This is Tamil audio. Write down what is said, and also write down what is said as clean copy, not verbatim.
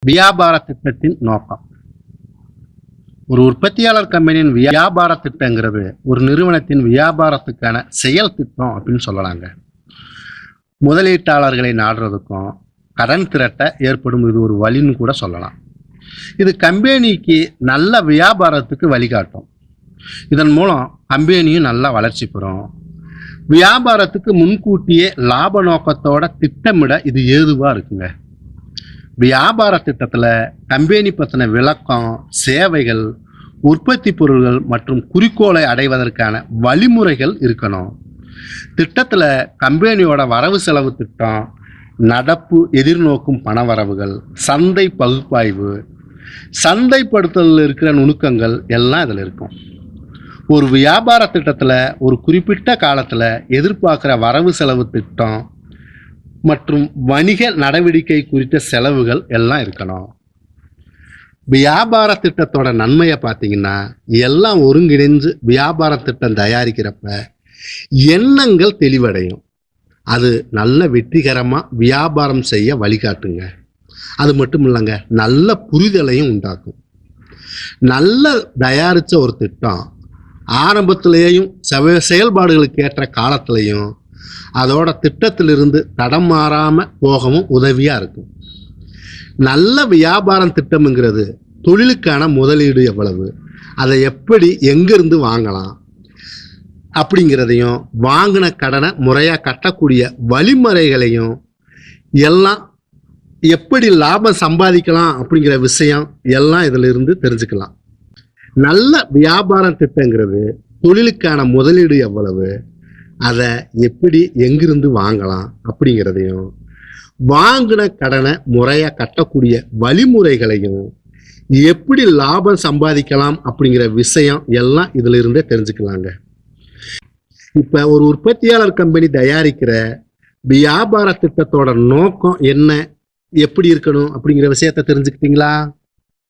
வியாபார திட்டத்தின் நோக்கம். ஒரு உற்பத்தியாளர் கம்பெனியின் வியாபார திட்டங்கிறது ஒரு நிறுவனத்தின் வியாபாரத்துக்கான செயல் திட்டம் அப்படின்னு சொல்லலாங்க. முதலீட்டாளர்களை நாடுறதுக்கும் கடன் திரட்ட ஏற்படும் இது ஒரு வழின்னு கூட சொல்லலாம். இது கம்பெனிக்கு நல்ல வியாபாரத்துக்கு வழிகாட்டும். இதன் மூலம் கம்பெனியும் நல்லா வளர்ச்சி பெறும். வியாபாரத்துக்கு முன்கூட்டியே லாப நோக்கத்தோட திட்டமிட இது ஏதுவாக இருக்குங்க. வியாபார திட்டத்தில் கம்பெனி பற்றின விளக்கம், சேவைகள், உற்பத்தி பொருள்கள் மற்றும் குறிக்கோளை அடைவதற்கான வழிமுறைகள் இருக்கணும். திட்டத்தில் கம்பெனியோட வரவு செலவு திட்டம், நடப்பு எதிர்நோக்கும் பணவரவுகள், சந்தை பகுப்பாய்வு, சந்தைப்படுத்தலில் இருக்கிற நுணுக்கங்கள் எல்லாம் இதில் இருக்கும். ஒரு வியாபார திட்டத்தில் ஒரு குறிப்பிட்ட காலத்தில் எதிர்பார்க்குற வரவு செலவு திட்டம் மற்றும் வணிக நடவடிக்கை குறித்த செலவுகள் எல்லாம் இருக்கணும். வியாபார திட்டத்தோட நன்மையை பார்த்தீங்கன்னா, எல்லாம் ஒருங்கிணைந்து வியாபார திட்டம் தயாரிக்கிறப்ப எண்ணங்கள் தெளிவடையும். அது நல்ல வெற்றிகரமாக வியாபாரம் செய்ய வழிகாட்டுங்க. அது மட்டும் இல்லைங்க, நல்ல புரிதலையும் உண்டாக்கும். நல்ல தயாரித்த ஒரு திட்டம் ஆரம்பத்திலேயும் செயல்பாடுகளுக்கு ஏற்ற காலத்திலையும் அதோட திட்டத்திலிருந்து தடம் மாறாமல் போகவும் உதவியாக இருக்கும். நல்ல வியாபாரம் திட்டம்ங்கிறது தொழிலுக்கான முதலீடு எவ்வளவு, அதை எப்படி எங்கிருந்து வாங்கலாம் அப்படிங்கிறதையும், வாங்கின கடனை முறையாக கட்டக்கூடிய வழிமுறைகளையும், எல்லாம் எப்படி லாபம் சம்பாதிக்கலாம் அப்படிங்கிற விஷயம் எல்லாம் இதிலிருந்து தெரிஞ்சுக்கலாம். நல்ல வியாபாரம் திட்டங்கிறது தொழிலுக்கான முதலீடு எவ்வளவு, அதை எப்படி எங்கிருந்து வாங்கலாம் அப்படிங்கிறதையும், வாங்கின கடனை முறையாக கட்டக்கூடிய வழிமுறைகளையும், எப்படி லாபம் சம்பாதிக்கலாம் அப்படிங்கிற விஷயம் எல்லாம் இதில் இருந்தே தெரிஞ்சுக்கலாங்க. இப்போ ஒரு உற்பத்தியாளர் கம்பெனி தயாரிக்கிற வியாபார திட்டத்தோட நோக்கம் என்ன, எப்படி இருக்கணும் அப்படிங்கிற விஷயத்தை தெரிஞ்சுக்கிட்டீங்களா?